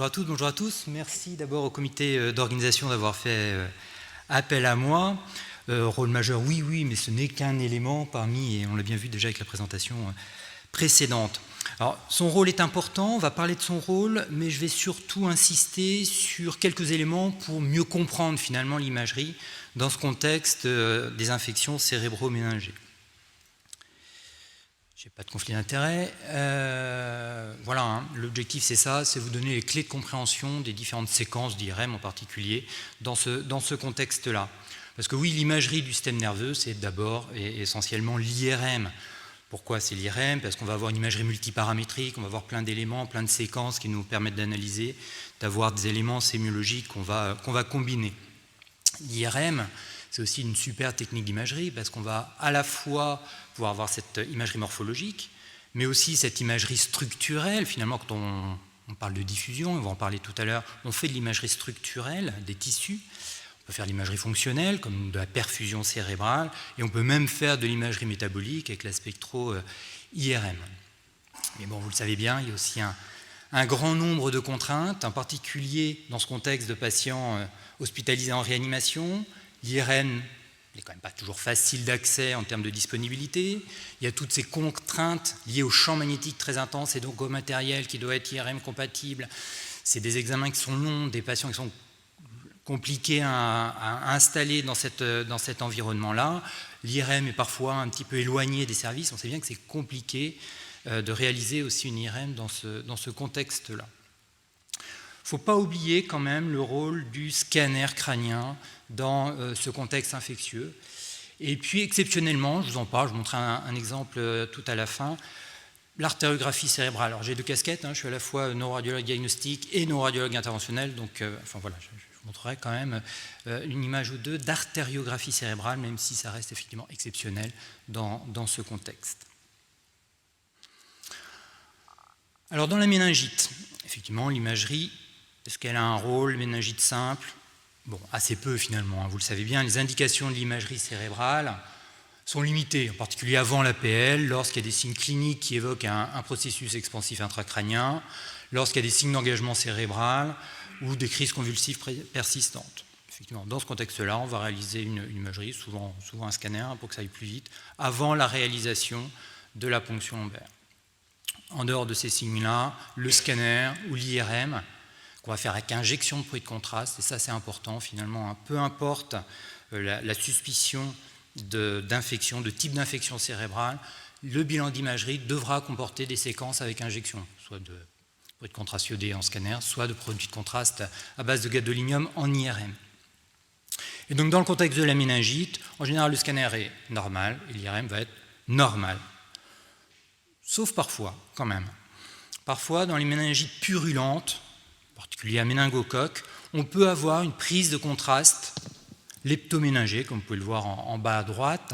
Bonjour à toutes, bonjour à tous. Merci d'abord au comité d'organisation d'avoir fait appel à moi. Rôle majeur, oui, mais ce n'est qu'un élément parmi, et on l'a bien vu déjà avec la présentation précédente. Alors, son rôle est important, on va parler de son rôle, mais je vais surtout insister sur quelques éléments pour mieux comprendre finalement l'imagerie dans ce contexte des infections cérébro-méningées. Je n'ai pas de conflit d'intérêt. Voilà, hein, l'objectif c'est ça, c'est vous donner les clés de compréhension des différentes séquences d'IRM en particulier dans ce contexte-là. Parce que oui, l'imagerie du système nerveux, c'est d'abord et essentiellement l'IRM. Pourquoi c'est l'IRM? Parce qu'on va avoir une imagerie multiparamétrique, on va avoir plein d'éléments, plein de séquences qui nous permettent d'analyser, d'avoir des éléments sémiologiques qu'on va combiner. L'IRM, c'est aussi une super technique d'imagerie parce qu'on va à la fois pouvoir avoir cette imagerie morphologique, mais aussi cette imagerie structurelle. Finalement, quand on parle de diffusion, on va en parler tout à l'heure, on fait de l'imagerie structurelle des tissus. On peut faire de l'imagerie fonctionnelle, comme de la perfusion cérébrale, et on peut même faire de l'imagerie métabolique avec la spectro-IRM. Mais bon, vous le savez bien, il y a aussi un grand nombre de contraintes, en particulier dans ce contexte de patients hospitalisés en réanimation. L'IRM n'est quand même pas toujours facile d'accès en termes de disponibilité. Il y a toutes ces contraintes liées au champ magnétique très intense et donc au matériel qui doit être IRM compatible. C'est des examens qui sont longs, des patients qui sont compliqués à installer dans cet environnement-là. L'IRM est parfois un petit peu éloigné des services. On sait bien que c'est compliqué de réaliser aussi une IRM dans ce contexte-là. Il ne faut pas oublier quand même le rôle du scanner crânien dans ce contexte infectieux. Et puis exceptionnellement, je vous en parle, je vous montrerai un exemple tout à la fin, l'artériographie cérébrale. Alors j'ai deux casquettes, je suis à la fois neuroradiologue diagnostique et neuroradiologue interventionnel, donc voilà, je vous montrerai quand même une image ou deux d'artériographie cérébrale, même si ça reste effectivement exceptionnel dans ce contexte. Alors dans la méningite, effectivement l'imagerie, est-ce qu'elle a un rôle, méningite simple? Bon, assez peu finalement, vous le savez bien, les indications de l'imagerie cérébrale sont limitées, en particulier avant l'APL, lorsqu'il y a des signes cliniques qui évoquent un processus expansif intracrânien, lorsqu'il y a des signes d'engagement cérébral ou des crises convulsives persistantes. Effectivement, dans ce contexte-là, on va réaliser une imagerie, souvent un scanner pour que ça aille plus vite, avant la réalisation de la ponction lombaire. En dehors de ces signes-là, le scanner ou l'IRM, qu'on va faire avec injection de produit de contraste, et ça c'est important finalement, peu importe la suspicion d'infection, de type d'infection cérébrale, le bilan d'imagerie devra comporter des séquences avec injection, soit de produit de contraste iodé en scanner, soit de produit de contraste à base de gadolinium en IRM. Et donc dans le contexte de la méningite, en général le scanner est normal et l'IRM va être normal. Sauf parfois, quand même. Parfois, dans les méningites purulentes, en particulier à méningocoque, on peut avoir une prise de contraste leptoméningée, comme vous pouvez le voir en bas à droite,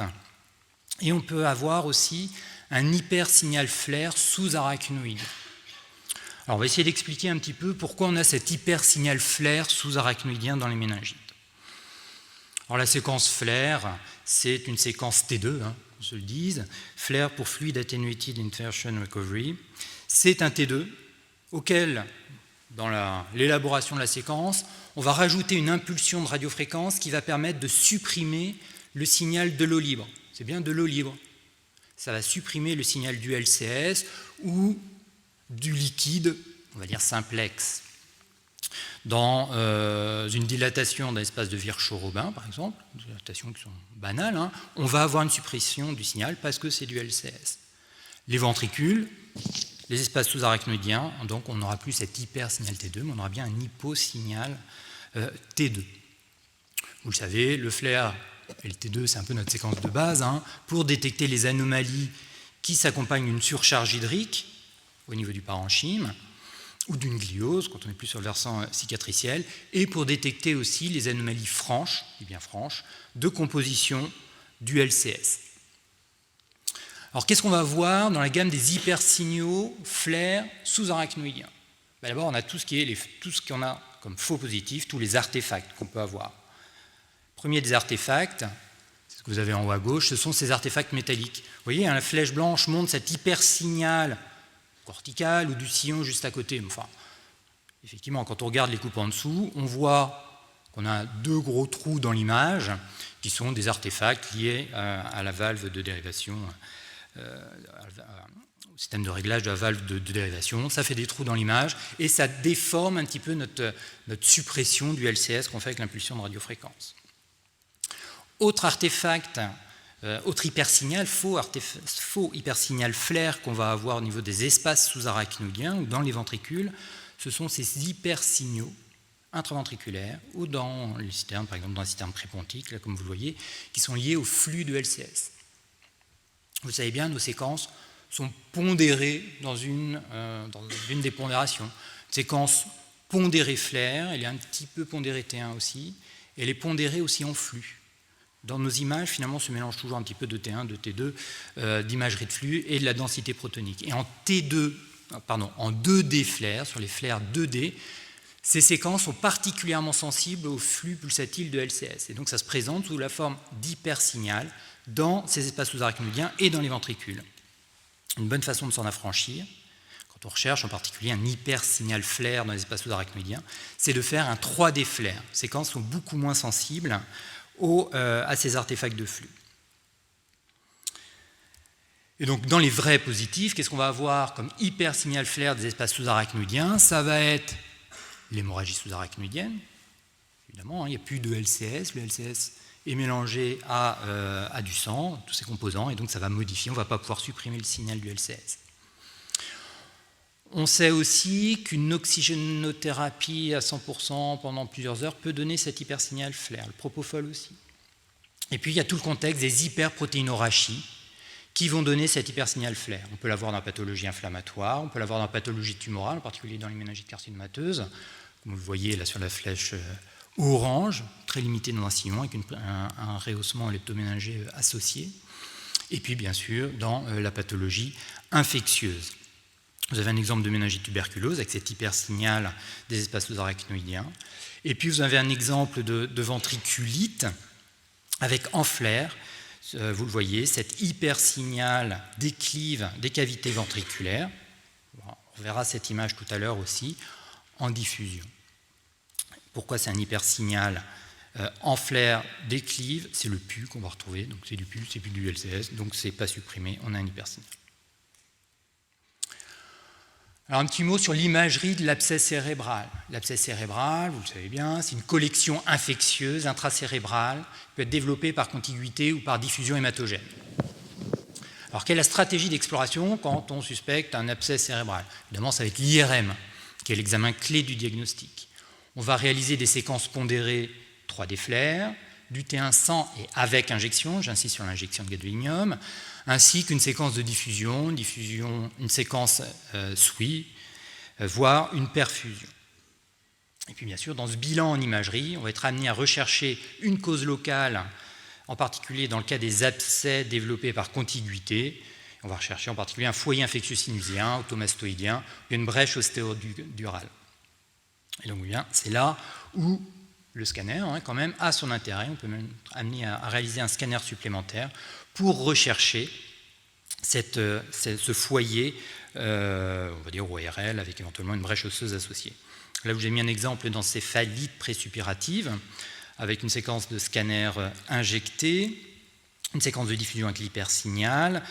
et on peut avoir aussi un hypersignal flair sous-arachnoïde. Alors on va essayer d'expliquer un petit peu pourquoi on a cet hypersignal flair sous-arachnoïdien dans les méningites. Alors la séquence flair, c'est une séquence T2, qu'on se le dise, flair pour Fluid Attenuated Inversion Recovery. C'est un T2 auquel, dans l'élaboration de la séquence, on va rajouter une impulsion de radiofréquence qui va permettre de supprimer le signal de l'eau libre. C'est bien de l'eau libre. Ça va supprimer le signal du LCS ou du liquide, on va dire simplex. Dans une dilatation d'un espace de Virchow-Robin, par exemple, des dilatations qui sont banales, on va avoir une suppression du signal parce que c'est du LCS. Les ventricules, les espaces sous-arachnoïdiens, donc on n'aura plus cet hypersignal T2, mais on aura bien un hyposignal T2. Vous le savez, le flair et le T2, c'est un peu notre séquence de base, pour détecter les anomalies qui s'accompagnent d'une surcharge hydrique au niveau du parenchyme, ou d'une gliose, quand on est plus sur le versant cicatriciel, et pour détecter aussi les anomalies franches, et bien franches, de composition du LCS. Alors qu'est-ce qu'on va voir dans la gamme des hypersignaux flair sous-arachnoïdiens? D'abord, on a tout ce qu'on a comme faux positif, tous les artefacts qu'on peut avoir. Premier des artefacts, c'est ce que vous avez en haut à gauche, ce sont ces artefacts métalliques. Vous voyez, la flèche blanche montre cet hypersignal cortical ou du sillon juste à côté. Enfin, Effectivement, quand on regarde les coupes en dessous, on voit qu'on a deux gros trous dans l'image qui sont des artefacts liés à la valve de dérivation, au système de réglage de la valve de dérivation. Ça fait des trous dans l'image et ça déforme un petit peu notre suppression du LCS qu'on fait avec l'impulsion de radiofréquence. Autre artefact, autre hypersignal, faux hypersignal flair qu'on va avoir au niveau des espaces sous-arachnoïdiens ou dans les ventricules, ce sont ces hypersignaux intraventriculaires ou dans les citernes, par exemple dans la citerne prépontique, là, comme vous le voyez, qui sont liés au flux de LCS. Vous savez bien, nos séquences sont pondérées dans une des pondérations. Une séquence pondérée flair, elle est un petit peu pondérée T1 aussi, elle est pondérée aussi en flux. Dans nos images, finalement, se mélange toujours un petit peu de T1, de T2, d'imagerie de flux et de la densité protonique. Et en 2D flair, sur les flaires 2D, ces séquences sont particulièrement sensibles au flux pulsatile de LCS. Et donc ça se présente sous la forme d'hypersignal dans ces espaces sous-arachnoïdiens et dans les ventricules. Une bonne façon de s'en affranchir, quand on recherche en particulier un hypersignal flair dans les espaces sous-arachnoïdiens, c'est de faire un 3D flair. Les séquences sont beaucoup moins sensibles à ces artefacts de flux. Et donc dans les vrais positifs, qu'est-ce qu'on va avoir comme hypersignal flair des espaces sous-arachnoïdiens? Ça va être l'hémorragie sous-arachnoïdienne, évidemment, il n'y a plus de LCS, le LCS est mélangé à du sang, tous ses composants, et donc ça va modifier, on ne va pas pouvoir supprimer le signal du LCS. On sait aussi qu'une oxygénothérapie à 100% pendant plusieurs heures peut donner cet hypersignal flair, le propofol aussi. Et puis il y a tout le contexte des hyperprotéinorachies qui vont donner cet hypersignal flair. On peut l'avoir dans la pathologie inflammatoire, on peut l'avoir dans la pathologie tumorale, en particulier dans les méningites carcinomateuses, comme vous le voyez là sur la flèche orange, très limitée dans un sillon, avec un rehaussement leptoméningé associé. Et puis bien sûr dans la pathologie infectieuse. Vous avez un exemple de méningite tuberculose avec cet hypersignal des espaces sous-arachnoïdiens. Et puis vous avez un exemple de ventriculite avec en flair, vous le voyez, cet hypersignal déclive des cavités ventriculaires. On verra cette image tout à l'heure aussi en diffusion. Pourquoi c'est un hypersignal en flair déclive? C'est le PU qu'on va retrouver, donc c'est du PU, c'est plus du LCS, donc c'est pas supprimé, on a un hypersignal. Alors un petit mot sur l'imagerie de l'abcès cérébral. L'abcès cérébral, vous le savez bien, c'est une collection infectieuse intracérébrale qui peut être développée par contiguïté ou par diffusion hématogène. Alors quelle est la stratégie d'exploration quand on suspecte un abcès cérébral? Évidemment, ça va être l'IRM, qui est l'examen clé du diagnostic. On va réaliser des séquences pondérées 3D flair, du T1 sans et avec injection, j'insiste sur l'injection de gadolinium, ainsi qu'une séquence de diffusion, une séquence SWI, voire une perfusion. Et puis bien sûr, dans ce bilan en imagerie, on va être amené à rechercher une cause locale, en particulier dans le cas des abcès développés par contiguïté. On va rechercher en particulier un foyer infectieux sinusien, automastoïdien, une brèche ostéodurale. Et donc bien, c'est là où le scanner, quand même, a son intérêt. On peut même être amené à réaliser un scanner supplémentaire pour rechercher ce foyer, on va dire ORL, avec éventuellement une brèche osseuse associée. Là où j'ai mis un exemple d'encéphalite présupurative, avec une séquence de scanner injecté, une séquence de diffusion avec l'hypersignal.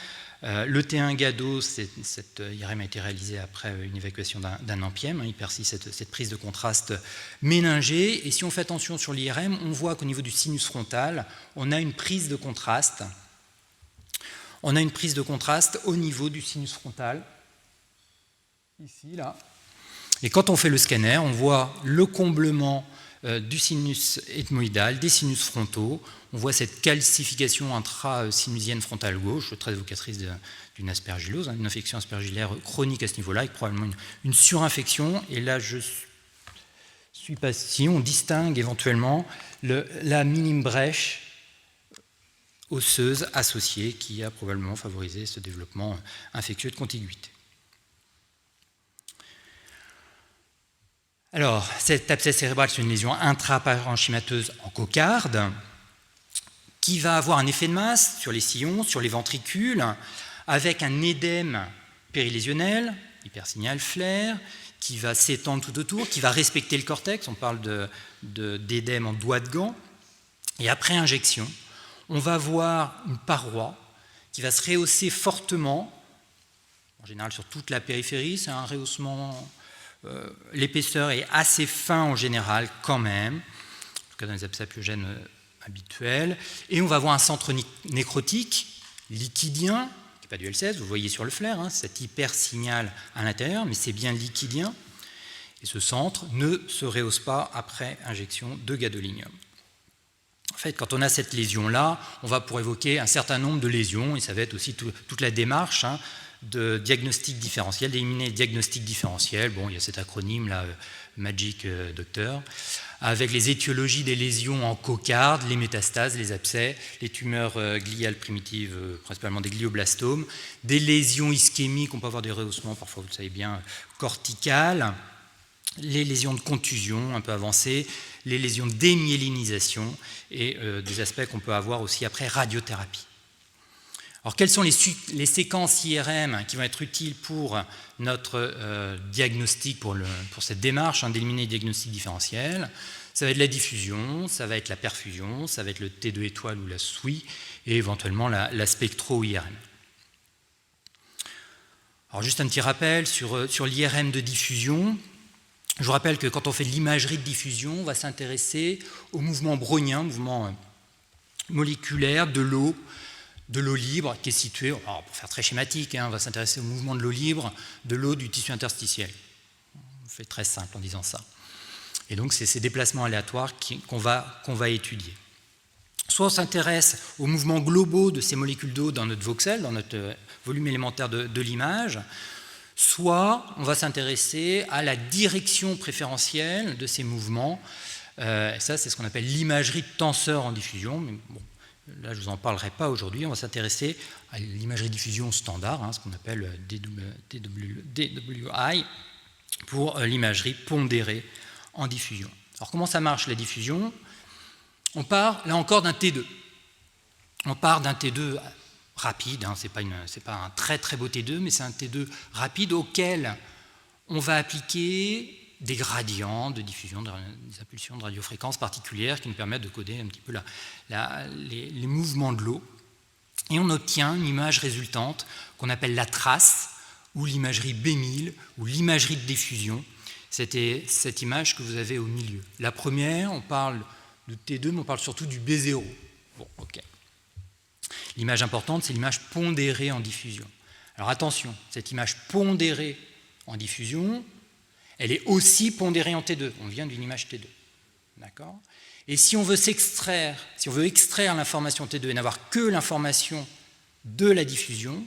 Le T1 GADO, cette IRM a été réalisée après une évacuation d'un ampième. Il persiste cette prise de contraste méningée. Et si on fait attention sur l'IRM, on voit qu'au niveau du sinus frontal, on a une prise de contraste. On a une prise de contraste au niveau du sinus frontal, ici, là. Et quand on fait le scanner, on voit le comblement du sinus ethmoïdal, des sinus frontaux. On voit cette calcification intra-sinusienne frontale gauche, très évocatrice d'une aspergillose, une infection aspergillaire chronique à ce niveau-là, avec probablement une surinfection. Et là, je suis pas si on distingue éventuellement la minime brèche osseuse associée qui a probablement favorisé ce développement infectieux de contiguïté. Alors, cet abcès cérébral, c'est une lésion intraparenchymateuse en cocarde qui va avoir un effet de masse sur les sillons, sur les ventricules, avec un édème périlésionnel, hypersignal flair, qui va s'étendre tout autour, qui va respecter le cortex, on parle d'édème en doigt de gant, et après injection, on va avoir une paroi qui va se rehausser fortement, en général sur toute la périphérie, c'est un rehaussement, l'épaisseur est assez fin en général quand même, en tout cas dans les abcès apiogènes habituels, et on va avoir un centre nécrotique liquidien, qui n'est pas du L16, vous voyez sur le flair, hein, cet hypersignal à l'intérieur, mais c'est bien liquidien, et ce centre ne se rehausse pas après injection de gadolinium. En fait, quand on a cette lésion-là, on va pour évoquer un certain nombre de lésions, et ça va être aussi toute la démarche hein, de diagnostic différentiel, d'éliminer le diagnostic différentiel. Bon, il y a cet acronyme là, Magic Doctor, avec les étiologies des lésions en cocarde, les métastases, les abcès, les tumeurs gliales primitives, principalement des glioblastomes, des lésions ischémiques, on peut avoir des rehaussements, parfois vous le savez bien, corticales, les lésions de contusion un peu avancées, les lésions d'émyélinisation et des aspects qu'on peut avoir aussi après radiothérapie. Alors, quelles sont les séquences IRM qui vont être utiles pour notre diagnostic, pour cette démarche hein, d'éliminer le diagnostic différentiel? Ça va être la diffusion, ça va être la perfusion, ça va être le T2 étoile ou la SWI et éventuellement la spectro-IRM. Alors, juste un petit rappel sur l'IRM de diffusion. Je vous rappelle que quand on fait de l'imagerie de diffusion, on va s'intéresser au mouvement brownien, mouvement moléculaire de l'eau libre qui est situé, alors pour faire très schématique, hein, on va s'intéresser au mouvement de l'eau libre, de l'eau du tissu interstitiel. On fait très simple en disant ça. Et donc c'est ces déplacements aléatoires qu'on va étudier. Soit on s'intéresse aux mouvements globaux de ces molécules d'eau dans notre voxel, dans notre volume élémentaire de l'image, soit on va s'intéresser à la direction préférentielle de ces mouvements. Ça, c'est ce qu'on appelle l'imagerie de tenseur en diffusion. Mais bon, là, je ne vous en parlerai pas aujourd'hui. On va s'intéresser à l'imagerie de diffusion standard, hein, ce qu'on appelle DWI, pour l'imagerie pondérée en diffusion. Alors, comment ça marche, la diffusion? On part, là encore, d'un T2. On part d'un T2 rapide, hein, ce n'est pas un très très beau T2, mais c'est un T2 rapide auquel on va appliquer des gradients de diffusion, des impulsions de radiofréquence particulières qui nous permettent de coder un petit peu les mouvements de l'eau. Et on obtient une image résultante qu'on appelle la trace, ou l'imagerie B1000, ou l'imagerie de diffusion. C'était cette image que vous avez au milieu. La première, on parle de T2, mais on parle surtout du B0. Bon, ok. L'image importante, c'est l'image pondérée en diffusion. Alors attention, cette image pondérée en diffusion, elle est aussi pondérée en T2. On vient d'une image T2. D'accord ? Et si on veut extraire l'information T2 et n'avoir que l'information de la diffusion,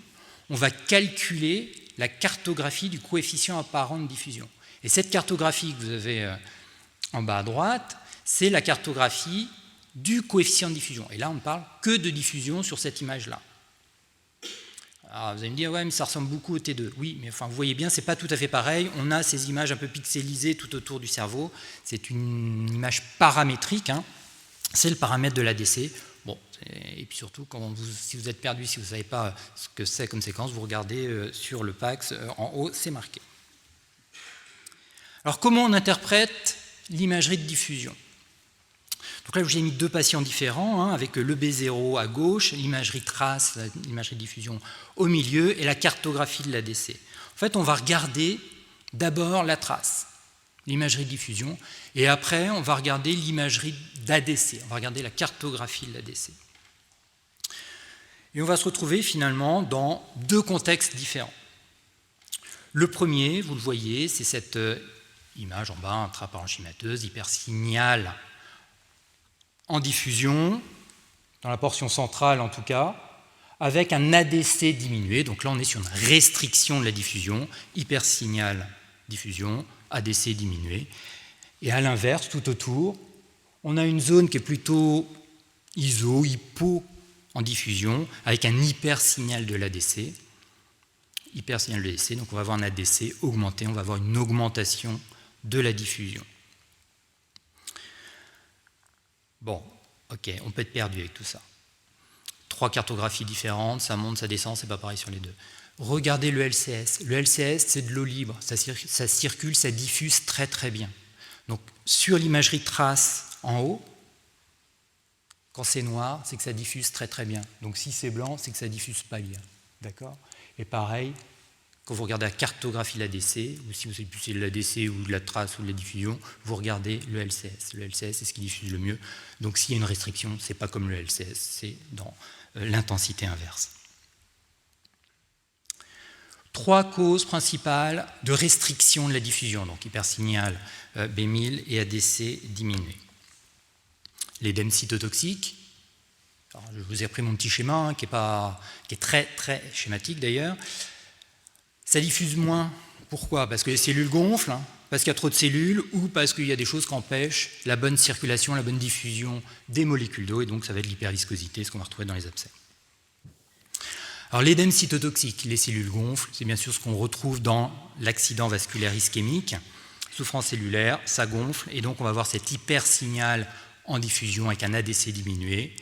on va calculer la cartographie du coefficient apparent de diffusion. Et cette cartographie que vous avez en bas à droite, c'est la cartographie du coefficient de diffusion. Et là, on ne parle que de diffusion sur cette image-là. Alors, vous allez me dire, ouais, mais ça ressemble beaucoup au T2. Oui, mais enfin, vous voyez bien, ce n'est pas tout à fait pareil. On a ces images un peu pixelisées tout autour du cerveau. C'est une image paramétrique. Hein. C'est le paramètre de l'ADC. Bon, et puis surtout, si vous êtes perdu, si vous ne savez pas ce que c'est comme séquence, vous regardez sur le PAX, en haut, c'est marqué. Alors, comment on interprète l'imagerie de diffusion ? Donc là, j'ai mis deux patients différents, hein, avec le B0 à gauche, l'imagerie trace, l'imagerie de diffusion au milieu, et la cartographie de l'ADC. En fait, on va regarder d'abord la trace, l'imagerie de diffusion, et après, on va regarder l'imagerie d'ADC, on va regarder la cartographie de l'ADC. Et on va se retrouver finalement dans deux contextes différents. Le premier, vous le voyez, c'est cette image en bas, intraparenchymateuse, hypersignal en diffusion, dans la portion centrale en tout cas, avec un ADC diminué. Donc là, on est sur une restriction de la diffusion, hypersignal diffusion, ADC diminué. Et à l'inverse, tout autour, on a une zone qui est plutôt hypo en diffusion, avec un hypersignal de l'ADC. Hypersignal de l'ADC, donc on va avoir un ADC augmenté, on va avoir une augmentation de la diffusion. Bon, ok, on peut être perdu avec tout ça. 3 cartographies différentes, ça monte, ça descend, c'est pas pareil sur les deux. Regardez le LCS. Le LCS, c'est de l'eau libre. Ça circule, ça diffuse très très bien. Donc sur l'imagerie trace en haut, quand c'est noir, c'est que ça diffuse très très bien. Donc si c'est blanc, c'est que ça diffuse pas bien. D'accord ? Et pareil, quand vous regardez la cartographie de l'ADC, ou si vous êtes plus de l'ADC ou de la trace ou de la diffusion, vous regardez le LCS. Le LCS, c'est ce qui diffuse le mieux. Donc s'il y a une restriction, ce n'est pas comme le LCS, c'est dans l'intensité inverse. 3 causes principales de restriction de la diffusion, donc hypersignal B1000 et ADC diminué. L'édème cytotoxique. Alors, je vous ai repris mon petit schéma, qui est très très schématique d'ailleurs. Ça diffuse moins. Pourquoi ? Parce que les cellules gonflent, parce qu'il y a trop de cellules, ou parce qu'il y a des choses qui empêchent la bonne circulation, la bonne diffusion des molécules d'eau, et donc ça va être l'hyperviscosité, ce qu'on va retrouver dans les abcès. Alors l'édème cytotoxique, les cellules gonflent, c'est bien sûr ce qu'on retrouve dans l'accident vasculaire ischémique, souffrance cellulaire, ça gonfle, et donc on va avoir cet hypersignal en diffusion avec un ADC diminué.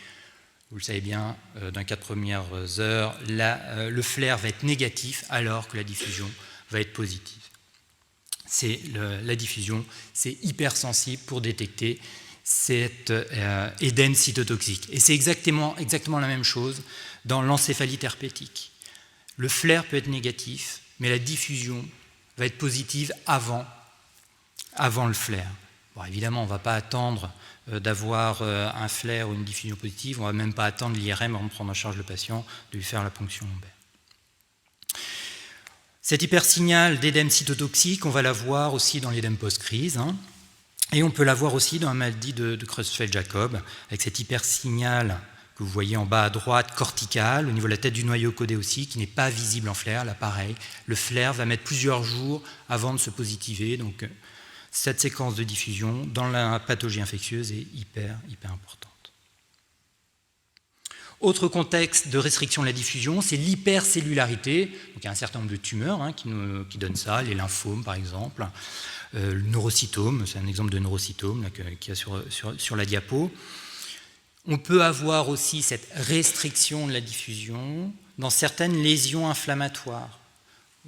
Vous le savez bien, dans les 4 premières heures, le flair va être négatif alors que la diffusion va être positive. La diffusion, c'est hypersensible pour détecter cet édème cytotoxique. Et c'est exactement la même chose dans l'encéphalite herpétique. Le flair peut être négatif, mais la diffusion va être positive avant le flair. Bon, évidemment, on ne va pas attendre d'avoir un flair ou une diffusion positive, on ne va même pas attendre l'IRM avant de prendre en charge le patient, de lui faire la ponction lombaire. Cet hypersignal d'édème cytotoxique, on va l'avoir aussi dans l'édème post-crise, et on peut l'avoir aussi dans la maladie de Creutzfeldt-Jakob, avec cet hypersignal que vous voyez en bas à droite, cortical, au niveau de la tête du noyau caudé aussi, qui n'est pas visible en flair. Là, pareil, le flair va mettre plusieurs jours avant de se positiver, donc cette séquence de diffusion dans la pathologie infectieuse est hyper importante. Autre contexte de restriction de la diffusion, c'est l'hypercellularité. Donc, il y a un certain nombre de tumeurs qui donnent ça, les lymphomes par exemple, le neurocytome, c'est un exemple de neurocytome qu'il y a sur la diapo. On peut avoir aussi cette restriction de la diffusion dans certaines lésions inflammatoires.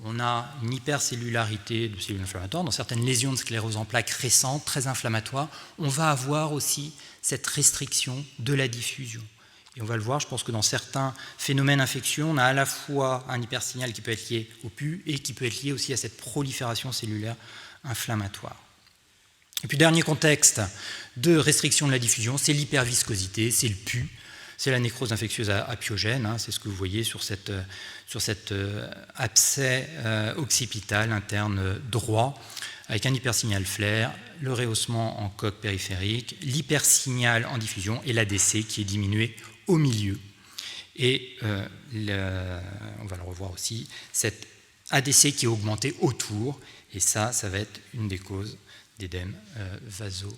On a une hypercellularité de cellules inflammatoires. Dans certaines lésions de sclérose en plaques récentes, très inflammatoires, on va avoir aussi cette restriction de la diffusion. Et on va le voir, je pense que dans certains phénomènes infectieux, on a à la fois un hypersignal qui peut être lié au PU et qui peut être lié aussi à cette prolifération cellulaire inflammatoire. Et puis, dernier contexte de restriction de la diffusion, c'est l'hyperviscosité, c'est le PU. C'est la nécrose infectieuse apiogène, c'est ce que vous voyez sur cet abcès occipital interne droit, avec un hypersignal flair, le rehaussement en coque périphérique, l'hypersignal en diffusion et l'ADC qui est diminué au milieu. Et on va le revoir aussi, cet ADC qui est augmenté autour, et ça va être une des causes d'édème vasogénique.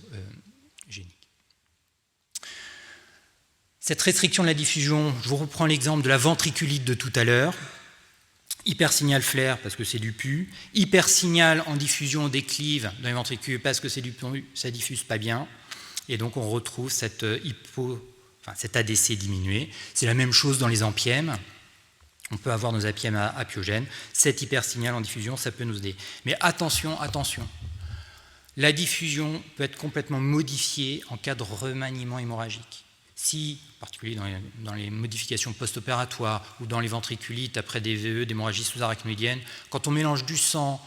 Cette restriction de la diffusion, je vous reprends l'exemple de la ventriculite de tout à l'heure. Hypersignal flair parce que c'est du PU, hypersignal en diffusion déclive dans les ventricules parce que c'est du PU, ça diffuse pas bien, et donc on retrouve cet ADC diminué. C'est la même chose dans les ampièmes. On peut avoir nos ampièmes apiogènes. Cet hypersignal en diffusion, ça peut nous aider. Mais attention, la diffusion peut être complètement modifiée en cas de remaniement hémorragique. Si, en particulier dans les modifications post-opératoires ou dans les ventriculites après des VE, d'hémorragie sous-arachnoïdienne, quand on mélange du sang,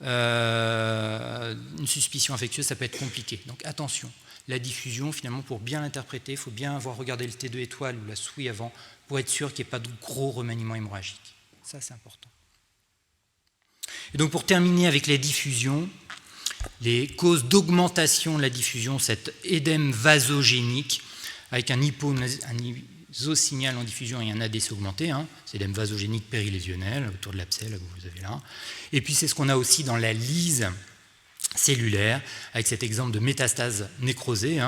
une suspicion infectieuse, ça peut être compliqué. Donc attention, la diffusion, finalement, pour bien l'interpréter, il faut bien avoir regardé le T2 étoile ou la souris avant pour être sûr qu'il n'y ait pas de gros remaniement hémorragique. Ça, c'est important. Et donc pour terminer avec les diffusions, les causes d'augmentation de la diffusion, cet édème vasogénique, avec un isosignal en diffusion et un ADC augmenté, c'est l'édème vasogénique périlésionnel autour de l'abcès, là, que vous avez là. Et puis c'est ce qu'on a aussi dans la lyse cellulaire, avec cet exemple de métastase nécrosée,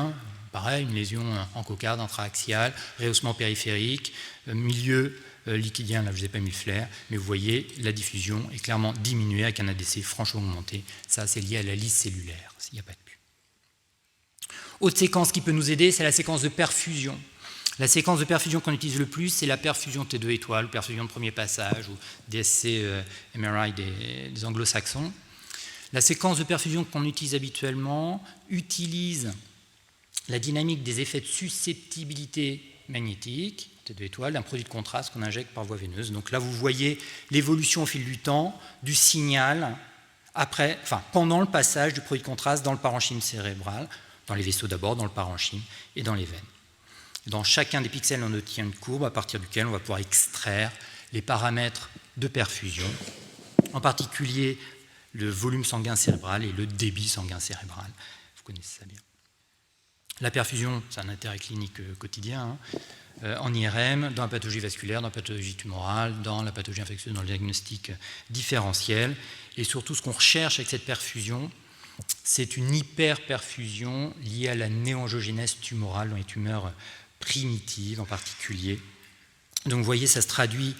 pareil, une lésion en cocarde, intraaxiale, rehaussement périphérique, milieu liquidien, là je ne vous ai pas mis le flair, mais vous voyez, la diffusion est clairement diminuée avec un ADC franchement augmenté. Ça, c'est lié à la lyse cellulaire, s'il n'y a pas de PU. Autre séquence qui peut nous aider, c'est la séquence de perfusion. La séquence de perfusion qu'on utilise le plus, c'est la perfusion T2 étoile, perfusion de premier passage, ou DSC MRI des anglo-saxons. La séquence de perfusion qu'on utilise habituellement utilise la dynamique des effets de susceptibilité magnétique, T2 étoile, d'un produit de contraste qu'on injecte par voie veineuse. Donc là, vous voyez l'évolution au fil du temps du signal pendant le passage du produit de contraste dans le parenchyme cérébral, dans les vaisseaux d'abord, dans le parenchyme et dans les veines. Dans chacun des pixels, on obtient une courbe à partir duquel on va pouvoir extraire les paramètres de perfusion, en particulier le volume sanguin cérébral et le débit sanguin cérébral. Vous connaissez ça bien. La perfusion, c'est un intérêt clinique quotidien, en IRM, dans la pathologie vasculaire, dans la pathologie tumorale, dans la pathologie infectieuse, dans le diagnostic différentiel. Et surtout, ce qu'on recherche avec cette perfusion, c'est une hyperperfusion liée à la néangiogénèse tumorale dans les tumeurs primitives en particulier. Donc vous voyez, ça se traduit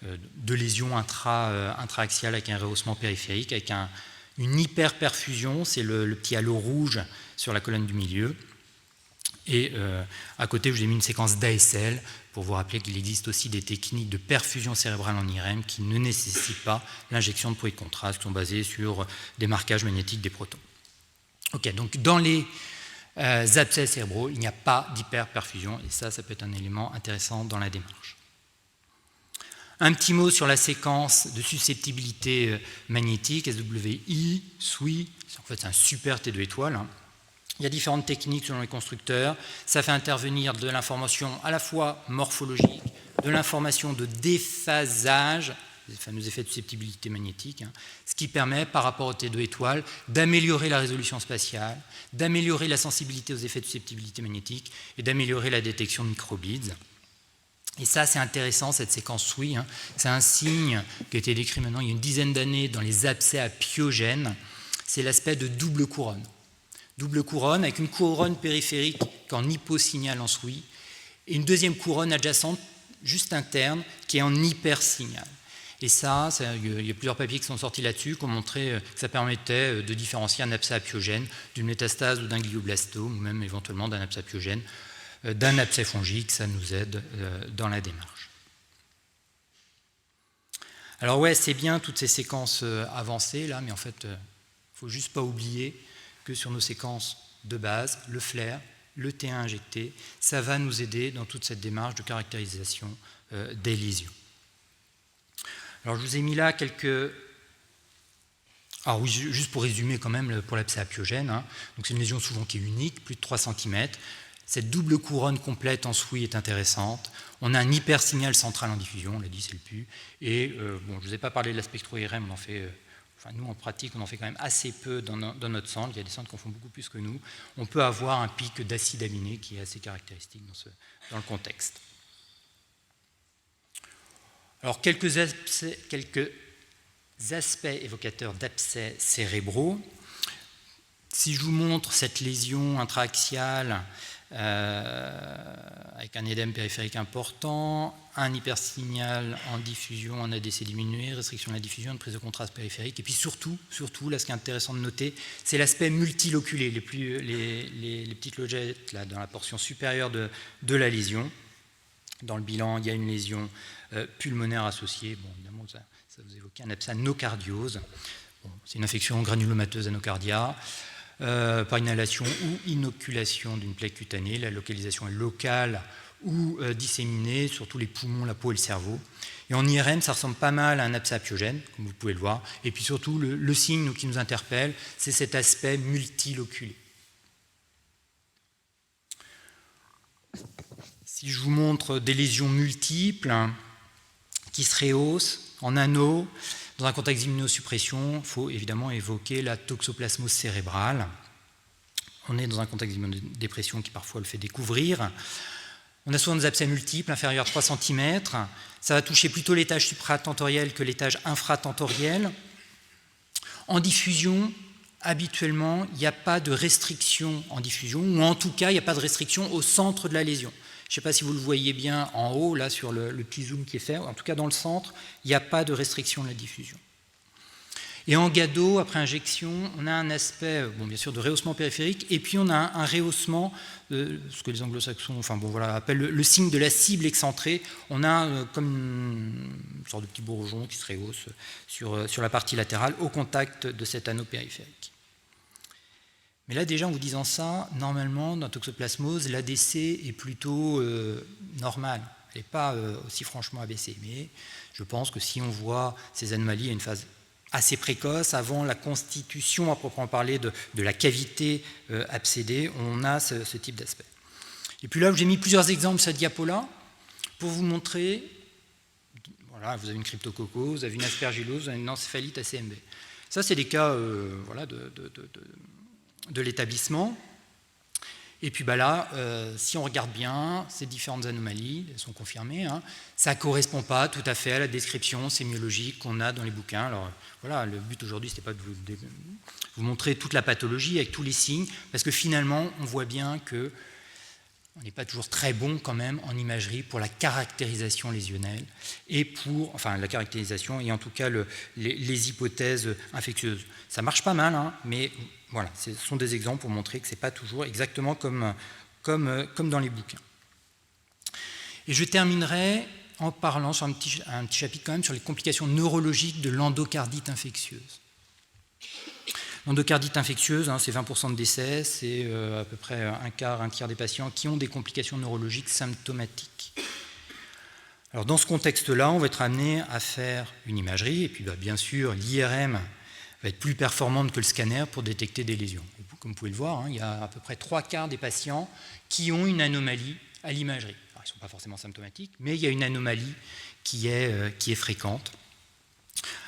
de lésions intra-axiales avec un rehaussement périphérique, avec une hyperperfusion, c'est le petit halo rouge sur la colonne du milieu. Et à côté, je vous ai mis une séquence d'ASL pour vous rappeler qu'il existe aussi des techniques de perfusion cérébrale en IRM qui ne nécessitent pas l'injection de produits de contraste, qui sont basées sur des marquages magnétiques des protons. Ok, donc dans les abcès cérébraux, il n'y a pas d'hyperperfusion, et ça peut être un élément intéressant dans la démarche. Un petit mot sur la séquence de susceptibilité magnétique, SWI, SWI, en fait c'est un super T2 étoile. Il y a différentes techniques selon les constructeurs. Ça fait intervenir de l'information à la fois morphologique, de l'information de déphasage, les fameux effets de susceptibilité magnétique, ce qui permet, par rapport au T2 étoile, d'améliorer la résolution spatiale, d'améliorer la sensibilité aux effets de susceptibilité magnétique et d'améliorer la détection de microblids. Et ça, c'est intéressant, cette séquence SWI. C'est un signe qui a été décrit maintenant il y a une dizaine d'années dans les abcès à pyogènes. C'est l'aspect de double couronne. Double couronne avec une couronne périphérique en hyposignal en SWI et une deuxième couronne adjacente, juste interne, qui est en hypersignal. Et ça, il y a plusieurs papiers qui sont sortis là-dessus qui ont montré que ça permettait de différencier un abcès apiogène d'une métastase ou d'un glioblastome, ou même éventuellement d'un abcès apiogène, d'un abcès fongique. Ça nous aide dans la démarche. Alors ouais, c'est bien toutes ces séquences avancées là, mais en fait, il ne faut juste pas oublier que sur nos séquences de base, le flair, le T1 injecté, ça va nous aider dans toute cette démarche de caractérisation des lésions. Alors je vous ai mis là quelques... Alors oui, juste pour résumer quand même pour l'abcès apiogène, donc c'est une lésion souvent qui est unique, plus de 3 cm. Cette double couronne complète en SWI est intéressante. On a un hypersignal central en diffusion, on l'a dit, c'est le PU. Et bon, je ne vous ai pas parlé de la spectro-IRM, on en fait... Enfin, nous, en pratique, on en fait quand même assez peu dans notre centre. Il y a des centres qui en font beaucoup plus que nous. On peut avoir un pic d'acide aminé qui est assez caractéristique dans le contexte. Alors, quelques aspects évocateurs d'abcès cérébraux. Si je vous montre cette lésion intraaxiale avec un édème périphérique important, un hypersignal en diffusion, un ADC diminué, restriction de la diffusion, de prise de contraste périphérique, et puis surtout, là, ce qui est intéressant de noter, c'est l'aspect multiloculé, les petites logettes là, dans la portion supérieure de la lésion. Dans le bilan, il y a une lésion pulmonaire associée. Bon, évidemment, ça vous évoque un abcès anocardiose. Bon, c'est une infection granulomateuse anocardia. Par inhalation ou inoculation d'une plaie cutanée. La localisation est locale ou disséminée sur tous les poumons, la peau et le cerveau. Et en IRM, ça ressemble pas mal à un abcès apiogène, comme vous pouvez le voir. Et puis surtout, le signe qui nous interpelle, c'est cet aspect multiloculé. Si je vous montre des lésions multiples qui se rehaussent en anneaux, dans un contexte d'immunosuppression, il faut évidemment évoquer la toxoplasmose cérébrale. On est dans un contexte d'immunodépression qui parfois le fait découvrir. On a souvent des abcès multiples, inférieurs à 3 cm. Ça va toucher plutôt l'étage supratentoriel que l'étage infratentoriel. En diffusion, habituellement, il n'y a pas de restriction en diffusion, ou en tout cas, il n'y a pas de restriction au centre de la lésion. Je ne sais pas si vous le voyez bien en haut, là, sur le petit zoom qui est fait. En tout cas, dans le centre, il n'y a pas de restriction de la diffusion. Et en GADO, après injection, on a un aspect, bon, bien sûr, de rehaussement périphérique, et puis on a un rehaussement, ce que les anglo-saxons appellent le signe de la cible excentrée. On a comme une sorte de petit bourgeon qui se rehausse sur la partie latérale au contact de cet anneau périphérique. Mais là, déjà, en vous disant ça, normalement, dans la toxoplasmose, l'ADC est plutôt normale. Elle n'est pas aussi franchement abaissée. Mais je pense que si on voit ces anomalies à une phase assez précoce, avant la constitution à proprement parler de la cavité abcédée, on a ce type d'aspect. Et puis là, j'ai mis plusieurs exemples sur cette diapo-là pour vous montrer, voilà, vous avez une cryptococcose, vous avez une aspergillose, vous avez une encéphalite ACMB. Ça, c'est des cas voilà, de l'établissement. Et puis là, si on regarde bien, ces différentes anomalies, elles sont confirmées, hein, ça ne correspond pas tout à fait à la description sémiologique qu'on a dans les bouquins. Alors voilà, le but aujourd'hui, ce n'était pas de vous montrer toute la pathologie avec tous les signes, parce que finalement, on voit bien que on n'est pas toujours très bon quand même en imagerie pour la caractérisation lésionnelle et pour, enfin la caractérisation et en tout cas les hypothèses infectieuses. Ça marche pas mal, hein, mais voilà, ce sont des exemples pour montrer que ce n'est pas toujours exactement comme dans les bouquins. Et je terminerai en parlant sur un petit chapitre quand même sur les complications neurologiques de l'endocardite infectieuse. L'endocardite infectieuse, hein, c'est 20% de décès, c'est à peu près un tiers des patients qui ont des complications neurologiques symptomatiques. Alors dans ce contexte-là, on va être amené à faire une imagerie, et puis bien sûr, l'IRM va être plus performante que le scanner pour détecter des lésions. Et comme vous pouvez le voir, hein, il y a à peu près 3/4 des patients qui ont une anomalie à l'imagerie. Alors, ils ne sont pas forcément symptomatiques, mais il y a une anomalie qui est fréquente.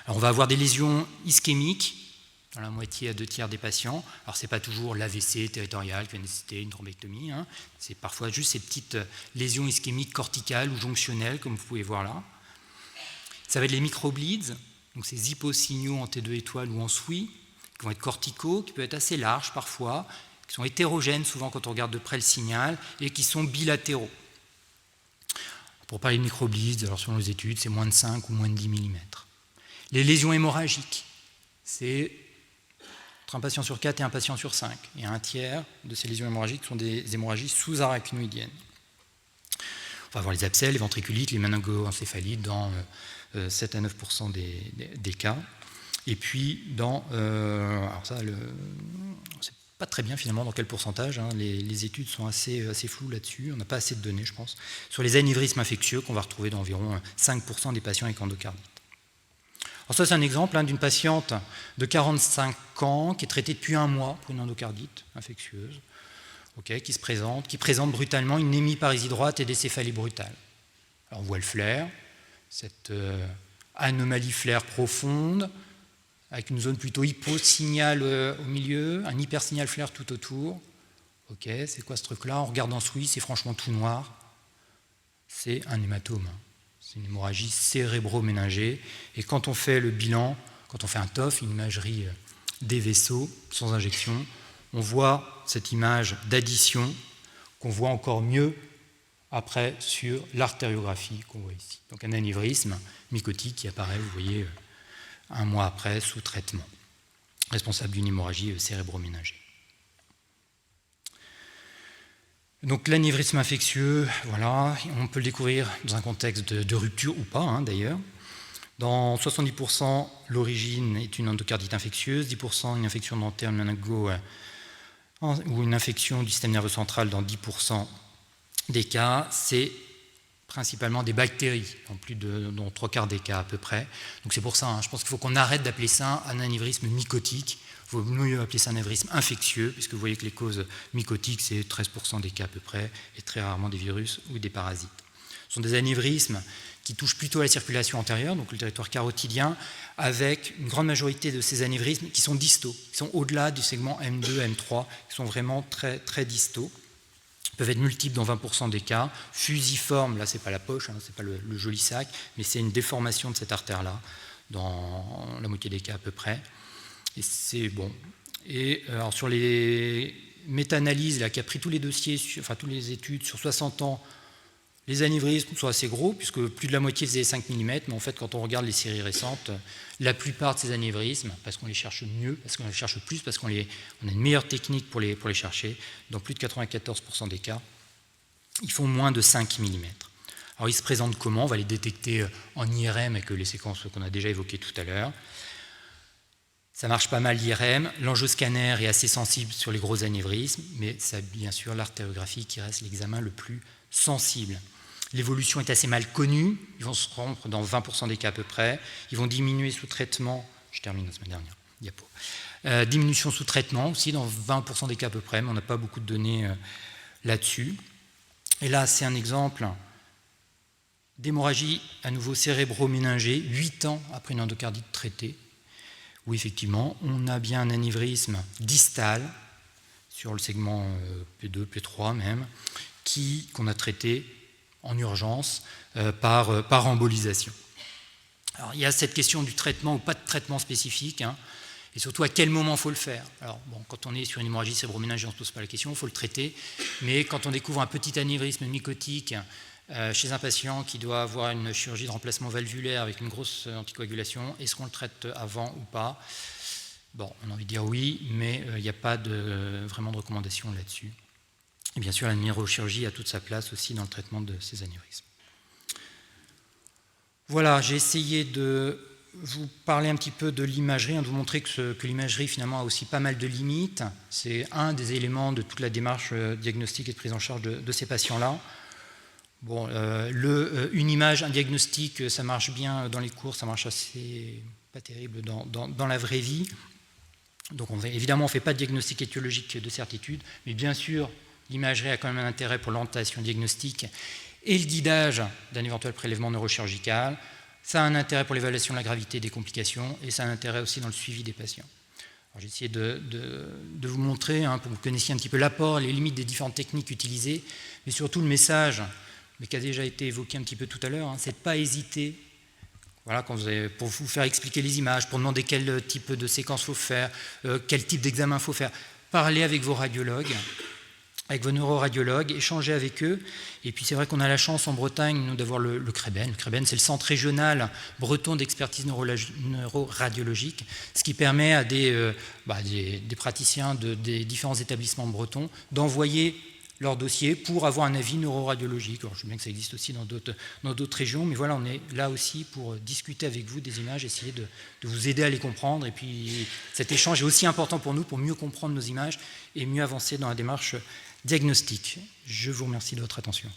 Alors, on va avoir des lésions ischémiques dans la moitié à 2/3 des patients. Alors, ce n'est pas toujours l'AVC territorial qui va nécessiter une thrombectomie, hein. C'est parfois juste ces petites lésions ischémiques corticales ou jonctionnelles, comme vous pouvez voir là. Ça va être les microbleeds, donc ces hyposignaux en T2 étoile ou en SWI, qui vont être corticaux, qui peuvent être assez larges parfois, qui sont hétérogènes souvent quand on regarde de près le signal, et qui sont bilatéraux. Pour parler de microbleeds, alors selon les études, c'est moins de 5 ou moins de 10 mm. Les lésions hémorragiques, c'est entre un patient sur 4 et un patient sur 5. Et un tiers de ces lésions hémorragiques sont des hémorragies sous-arachnoïdiennes. On va avoir les abcès, les ventriculites, les méningoencéphalites dans 7 à 9% des cas. Et puis, alors ça, c'est pas très bien finalement dans quel pourcentage, hein, les études sont assez floues là-dessus, on n'a pas assez de données, je pense, sur les anévrismes infectieux qu'on va retrouver dans environ 5% des patients avec endocardite. Alors ça, c'est un exemple d'une patiente de 45 ans qui est traitée depuis 1 mois pour une endocardite infectieuse, qui présente brutalement une hémiparésie droite et des céphalies brutales. Alors on voit le flair, cette anomalie flair profonde, avec une zone plutôt hyposignale au milieu, un hypersignal flair tout autour. C'est quoi ce truc-là? On regarde en SWI, c'est franchement tout noir. C'est un hématome. C'est une hémorragie cérébro-méningée. Et quand on fait le bilan, quand on fait un TOF, une imagerie des vaisseaux sans injection, on voit cette image d'addition qu'on voit encore mieux après sur l'artériographie qu'on voit ici. Donc un anévrisme mycotique qui apparaît, vous voyez, 1 mois après, sous traitement, responsable d'une hémorragie cérébro-méningée. Donc l'anévrisme infectieux, voilà, on peut le découvrir dans un contexte de rupture ou pas, hein, d'ailleurs. Dans 70%, l'origine est une endocardite infectieuse, 10% une infection dentaire méningo ou une infection du système nerveux central dans 10% des cas, c'est principalement des bactéries, dans 3/4 des cas à peu près. Donc c'est pour ça, hein, je pense qu'il faut qu'on arrête d'appeler ça un anévrisme mycotique. Il vaut mieux appeler ça un anévrisme infectieux, puisque vous voyez que les causes mycotiques, c'est 13% des cas à peu près, et très rarement des virus ou des parasites. Ce sont des anévrismes qui touchent plutôt à la circulation antérieure, donc le territoire carotidien, avec une grande majorité de ces anévrismes qui sont distaux, qui sont au-delà du segment M2, M3, qui sont vraiment très, très distaux. Ils peuvent être multiples dans 20% des cas, fusiformes, là c'est pas la poche, hein, c'est pas le joli sac, mais c'est une déformation de cette artère-là, dans la moitié des cas à peu près. Et c'est bon. Et alors sur les méta-analyses qui a pris tous les dossiers, toutes les études sur 60 ans, Les anévrismes sont assez gros, puisque plus de la moitié faisait 5 mm, mais en fait, quand on regarde les séries récentes, la plupart de ces anévrismes, parce qu'on les cherche mieux, parce qu'on les cherche plus, parce qu'on a une meilleure technique pour les chercher, dans plus de 94% des cas, ils font moins de 5 mm. Alors, ils se présentent comment? On va les détecter en IRM avec les séquences qu'on a déjà évoquées tout à l'heure. Ça marche pas mal l'IRM. L'angioscanner est assez sensible sur les gros anévrismes, mais c'est bien sûr l'artériographie qui reste l'examen le plus sensible. L'évolution est assez mal connue, ils vont se rompre dans 20% des cas à peu près, ils vont diminuer sous traitement, je termine la semaine dernière, diapo. Diminution sous traitement aussi dans 20% des cas à peu près, mais on n'a pas beaucoup de données là-dessus. Et là, c'est un exemple d'hémorragie à nouveau cérébro-méningée, 8 ans après une endocardite traitée, où effectivement, on a bien un anévrisme distal, sur le segment P2, P3 même, qu'on a traité en urgence par embolisation. Alors, il y a cette question du traitement ou pas de traitement spécifique, hein, et surtout à quel moment il faut le faire. Alors, bon, quand on est sur une hémorragie cérébro-méningée, on ne se pose pas la question, il faut le traiter, mais quand on découvre un petit anévrisme mycotique chez un patient qui doit avoir une chirurgie de remplacement valvulaire avec une grosse anticoagulation, est-ce qu'on le traite avant ou pas? Bon, on a envie de dire oui, mais il n'y a pas vraiment de recommandation là-dessus. Et bien sûr, la neurochirurgie a toute sa place aussi dans le traitement de ces anévrismes. Voilà, j'ai essayé de vous parler un petit peu de l'imagerie, de vous montrer que l'imagerie finalement a aussi pas mal de limites. C'est un des éléments de toute la démarche diagnostique et de prise en charge de ces patients-là. Bon, une image, un diagnostic, ça marche bien dans les cours, ça marche assez pas terrible dans la vraie vie. Donc évidemment, on ne fait pas de diagnostic étiologique de certitude, mais bien sûr, l'imagerie a quand même un intérêt pour l'orientation diagnostique et le guidage d'un éventuel prélèvement neurochirurgical. Ça a un intérêt pour l'évaluation de la gravité des complications et ça a un intérêt aussi dans le suivi des patients. J'ai essayé de vous montrer, pour que vous connaissiez un petit peu l'apport, les limites des différentes techniques utilisées, mais surtout le message, mais qui a déjà été évoqué un petit peu tout à l'heure, c'est de ne pas hésiter. Voilà, pour vous faire expliquer les images, pour demander quel type de séquence il faut faire, quel type d'examen il faut faire. Parlez avec vos radiologues, avec vos neuroradiologues, échanger avec eux. Et puis c'est vrai qu'on a la chance en Bretagne d'avoir le CREBEN. Le CREBEN, c'est le centre régional breton d'expertise neuroradiologique, ce qui permet à des praticiens des différents établissements bretons d'envoyer leur dossier pour avoir un avis neuroradiologique. Alors, je sais bien que ça existe aussi dans d'autres régions, mais voilà, on est là aussi pour discuter avec vous des images, essayer de vous aider à les comprendre. Et puis, cet échange est aussi important pour nous, pour mieux comprendre nos images et mieux avancer dans la démarche diagnostique. Je vous remercie de votre attention.